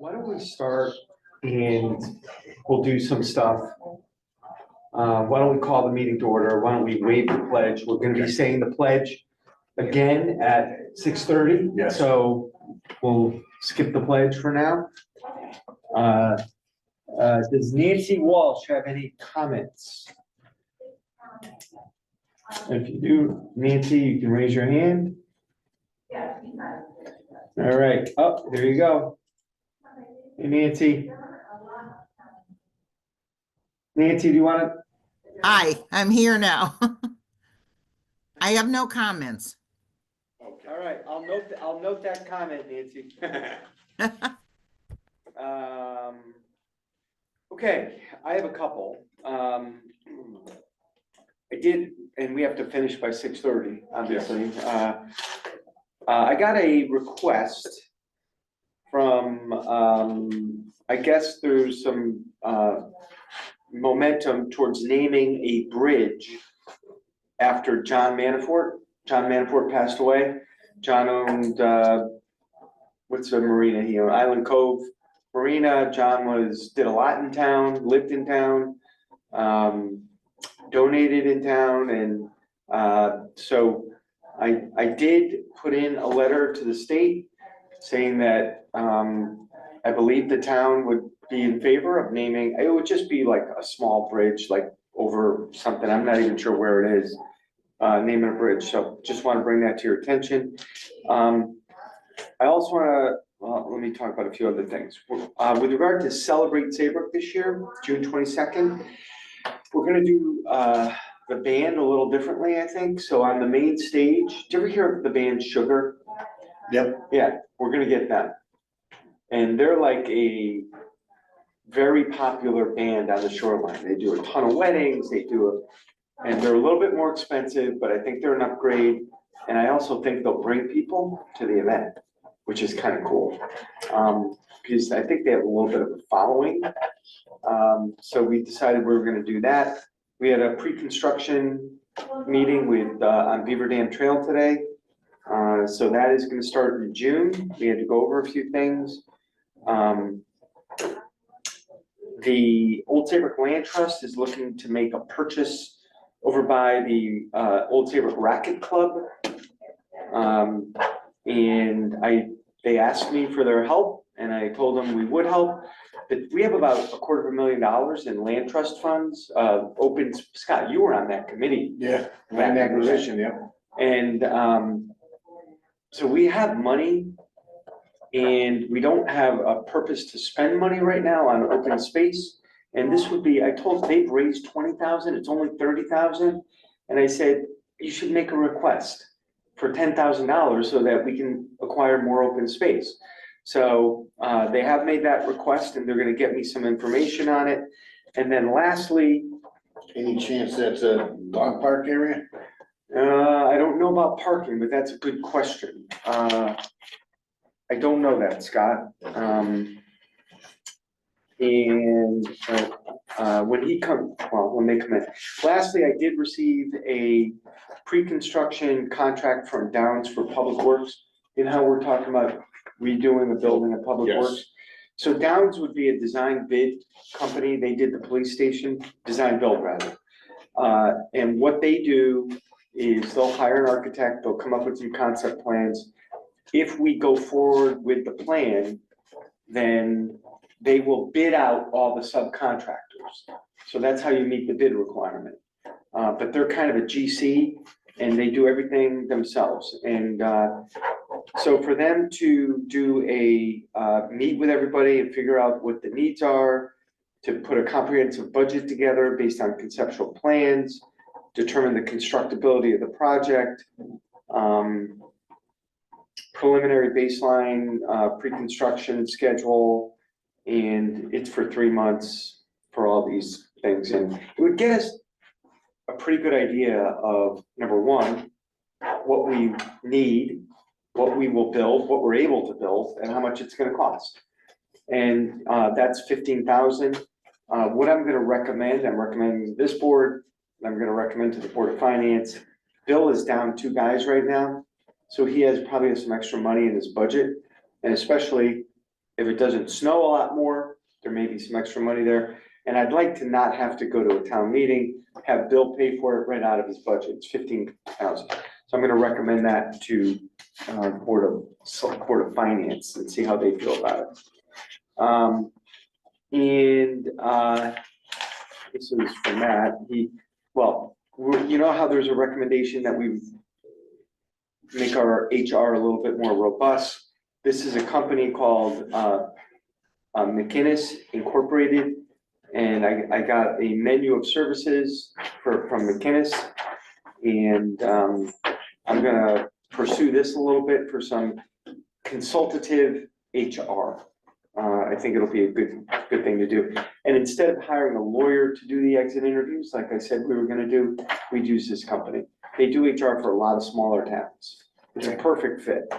why don't we start and we'll do some stuff. Why don't we call the meeting to order? Why don't we waive the pledge? We're gonna be saying the pledge again at 6:30. Yes. So we'll skip the pledge for now. Does Nancy Walsh have any comments? If you do, Nancy, you can raise your hand. All right, oh, there you go. Hey, Nancy. Nancy, do you want to? Hi, I'm here now. I have no comments. All right, I'll note that comment, Nancy. Okay, I have a couple. I did, and we have to finish by 6:30, obviously. I got a request from, I guess there's some momentum towards naming a bridge after John Manafort. John Manafort passed away. John owned, what's the marina he owned? Island Cove Marina. John did a lot in town, lived in town, donated in town, and so I did put in a letter to the state saying that I believe the town would be in favor of naming. It would just be like a small bridge, like over something. I'm not even sure where it is. Naming a bridge. So just want to bring that to your attention. I also want to, well, let me talk about a few other things. With regard to Celebrate Saybrook this year, June 22nd, we're going to do the band a little differently, I think. So on the main stage, did you ever hear of the band Sugar? Yep. Yeah, we're going to get them. And they're like a very popular band on the shoreline. They do a ton of weddings, and they're a little bit more expensive, but I think they're an upgrade. And I also think they'll bring people to the event, which is kind of cool. Because I think they have a little bit of a following. So we decided we were gonna do that. We had a pre-construction meeting with, on Beaver Dam Trail today. So that is gonna start in June. We had to go over a few things. The Old Saybrook Land Trust is looking to make a purchase over by the Old Saybrook Racket Club. And they asked me for their help, and I told them we would help. But we have about $250,000 in land trust funds, Scott, you were on that committee. Yeah, land acquisition, yeah. And so we have money, and we don't have a purpose to spend money right now on open space. And this would be, they've raised 20,000, it's only 30,000. And I said, you should make a request for $10,000 so that we can acquire more open space. So they have made that request, and they're gonna get me some information on it. And then lastly. Any chance that's a dog park area? I don't know about parking, but that's a good question. I don't know that, Scott. When they come in. Lastly, I did receive a pre-construction contract from Downs for Public Works. You know how we're talking about redoing the building at Public Yes. Works? So Downs would be a design bid company. They did the police station, design build rather. And what they do is they'll hire an architect, they'll come up with some concept plans. If we go forward with the plan, then they will bid out all the subcontractors. So that's how you meet the bid requirement. But they're kind of a GC, and they do everything themselves. And so for them to do meet with everybody and figure out what the needs are, to put a comprehensive budget together based on conceptual plans, determine the constructability of the project, preliminary baseline, pre-construction schedule, and it's for 3 months for all these things. And it would get us a pretty good idea of, number one, what we need, what we will build, what we're able to build, and how much it's gonna cost. And that's 15,000. What I'm gonna recommend, I'm recommending to this board, I'm gonna recommend to the Board of Finance. Bill is down 2 guys right now, so he probably has some extra money in his budget. And especially If it doesn't snow a lot more, there may be some extra money there. And I'd like to not have to go to a town meeting, have Bill pay for it right out of his budget. It's 15,000. So I'm gonna recommend that to Board of Finance and see how they feel about it. This is from Matt. You know how there's a recommendation that we make our HR a little bit more robust? This is a company called McInnes Incorporated, and I got a menu of services from McInnes, and I'm gonna pursue this a little bit for some consultative HR. I think it'll be a good thing to do. And instead of hiring a lawyer to do the exit interviews, like I said we were gonna do, we'd use this company. They do HR for a lot of smaller towns. It's a perfect fit.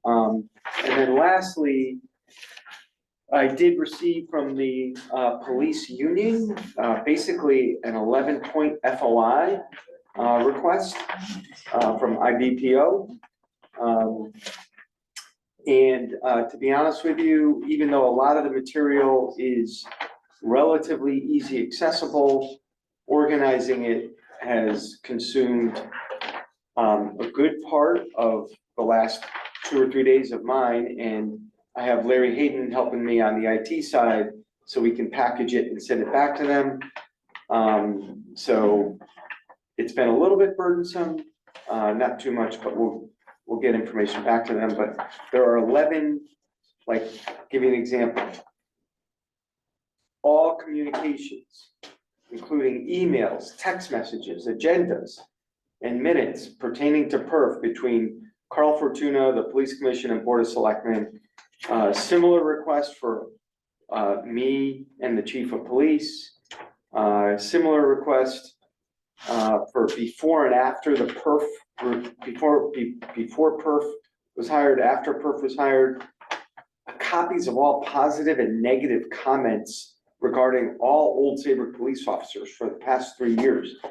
And then lastly, I did receive from the police union, basically an 11-point FOI request from IBPO. To be honest with you, even though a lot of the material is relatively easy accessible, organizing it has consumed a good part of the last 2 or 3 days of mine, and I have Larry Hayden helping me on the IT side so we can package it and send it back to them. So it's been a little bit burdensome, not too much, but we'll get information back to them. But there are 11, like, give you an example. All communications, including emails, text messages, agendas, and minutes pertaining to perf between Carl Fortuna, the Police Commission, and Board of Selectmen. Similar request for me and the Chief of Police. Similar request for before and after the perf, before perf was hired, after perf was hired. Copies of all positive and negative comments regarding all Old Saybrook police officers for the past 3 years.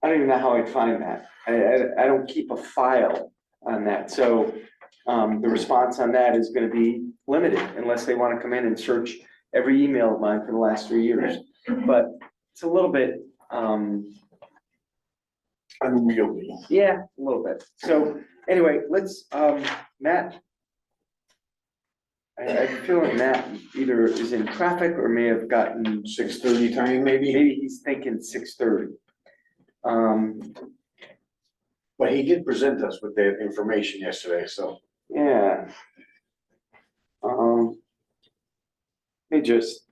I don't even know how I'd find that. I don't keep a file on that. So the response on that is going to be limited unless they want to come in and search every email of mine for the last 3 years. But it's a little bit, Unwieldy. yeah, a little bit. So anyway, let's, Matt, I feel like Matt either is in traffic or may have gotten 6:30 time, maybe? maybe he's thinking 6:30. But he did present us with that information yesterday, so. Yeah. Let me just.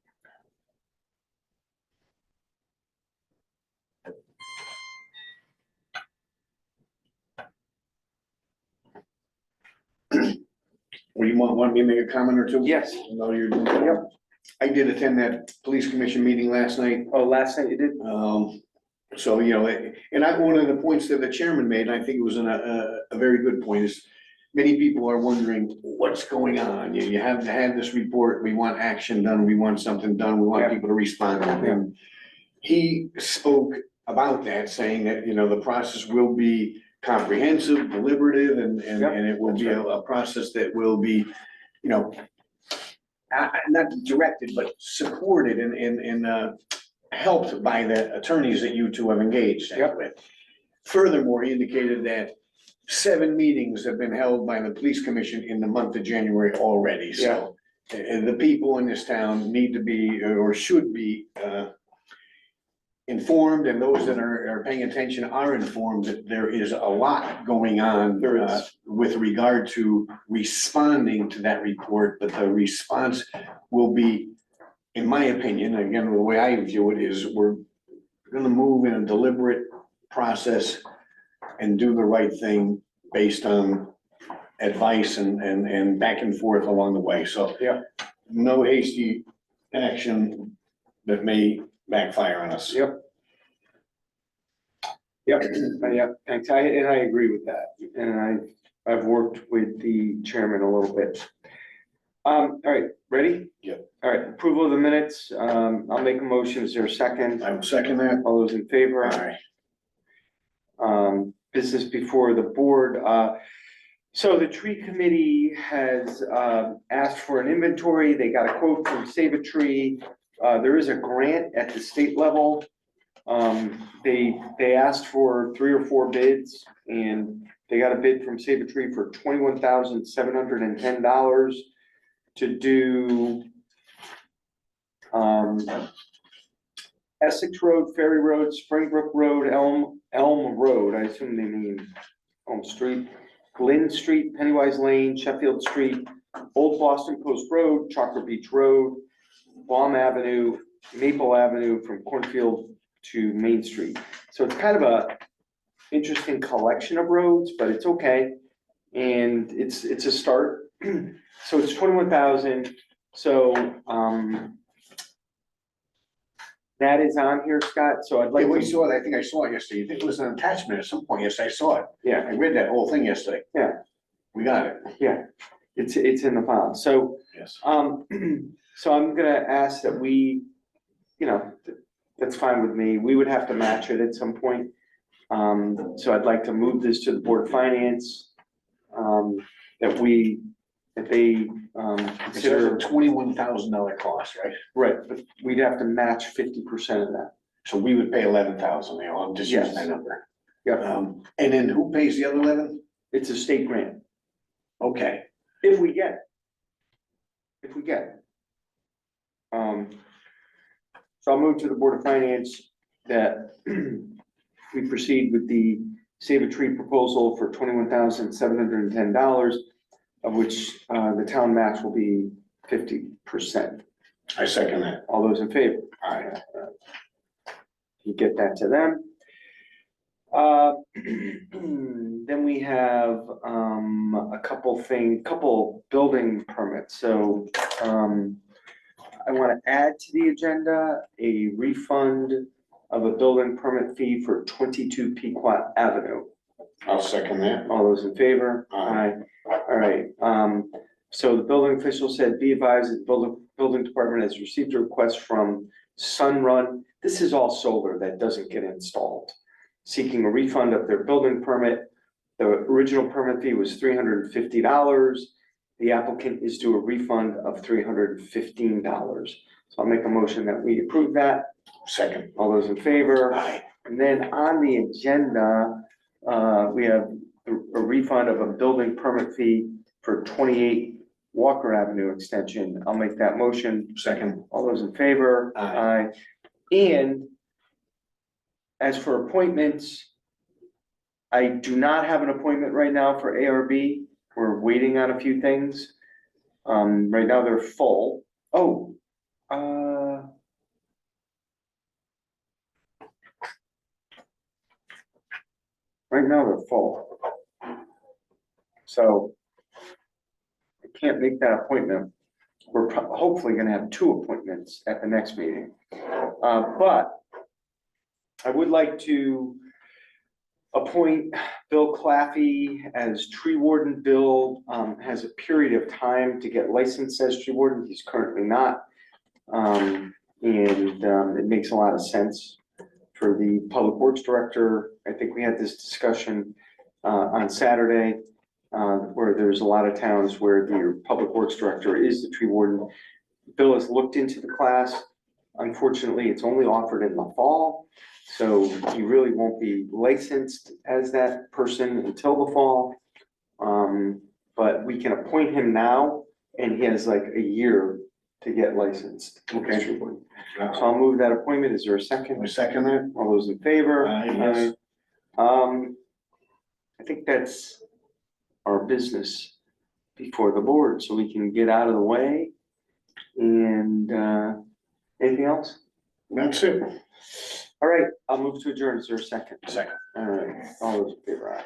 Or you want me to make a comment or two? Yes. No, you're doing it. Yep. I did attend that police commission meeting last night. Oh, last night you did? So, one of the points that the chairman made, and I think it was a very good point, is many people are wondering what's going on. You have to have this report, we want action done, we want something done, we want people to respond. And he spoke about that, saying that, the process will be comprehensive, deliberative, and it will be a process that will be, not directed, but supported and helped by the attorneys that you two have engaged with. Furthermore, he indicated that 7 meetings have been held by the police commission in the month of January already, so. And the people in this town need to be, or should be, informed, and those that are paying attention are informed that there is a lot going on with regard to responding to that report, but the response will be, in my opinion, again, the way I view it is we're gonna move in a deliberate process and do the right thing based on advice and back and forth along the way. So no hasty action that may backfire on us. Yep, thanks. I agree with that. And I've worked with the chairman a little bit. All right, ready? Yep. All right, approval of the minutes. I'll make a motion. Is there a second? I will second that. All those in favor? All right. Business before the board. So the tree committee has asked for an inventory. They got a quote from Save a Tree. There is a grant at the state level. They asked for 3 or 4 bids, and they got a bid from Save a Tree for $21,710 to do Essex Road, Ferry Road, Springbrook Road, Elm Road, I assume they mean Elm Street, Glen Street, Pennywise Lane, Sheffield Street, Old Boston Post Road, Chalker Beach Road, Baum Avenue, Maple Avenue from Cornfield to Main Street. So it's kind of a interesting collection of roads, but it's okay. And it's a start. So it's 21,000. So, that is on here, Scott. So I'd like Yeah, we to, saw it, I think I saw it yesterday, I think it was an attachment at some point, yes, I saw it, yeah, I read that whole thing yesterday. Yeah. We got it, it's in the file. So, yes. so I'm gonna ask that we, that's fine with me. We would have to match it at some point. So I'd like to move this to the Board of Finance. That they It's consider, a $21,000 cost, right? right, but we'd have to match 50% of that. So we would pay 11,000, I'm just using Yes. that number. Yeah, And then who pays the other 11? it's a state grant, Okay, if we get it. If we get it. So I'll move to the Board of Finance that we proceed with the Save a Tree proposal for $21,710, of which the town match will be 50%. I second that. All those in favor? Aye. You get that to them. Then we have a couple building permits. So I want to add to the agenda a refund of a building permit fee for 22 Pequot Avenue. I'll second that. All those in favor? Aye. All right, so the building official said, be advised that the building department has received a request from Sunrun. This is all solar that doesn't get installed. Seeking a refund of their building permit. The original permit fee was $350. The applicant is due a refund of $315. So I'll make a motion that we approve that. Second. All those in favor? Aye. And then on the agenda, we have a refund of a building permit fee for 28 Walker Avenue extension. I'll make that motion. Second. All those in favor? Aye. And as for appointments, I do not have an appointment right now for ARB. We're waiting on a few things. Right now they're full. Oh, right now they're full. So I can't make that appointment. We're hopefully gonna have 2 appointments at the next meeting. But I would like to appoint Bill Claffey as tree warden. Bill has a period of time to get licensed as tree warden. He's currently not. And it makes a lot of sense for the public works director. I think we had this discussion on Saturday, where there's a lot of towns where the public works director is the tree warden. Bill has looked into the class. Unfortunately, it's only offered in the fall, so he really won't be licensed as that person until the fall. But we can appoint him now, and he has like a year to get licensed. Okay. So I'll move that appointment. Is there a second? We second that. All those in favor? Aye, yes. I think that's our business before the board, so we can get out of the way. And anything else? That's it. All right, I'll move to adjourn. Is there a second? Second. All right, all those in favor, aye.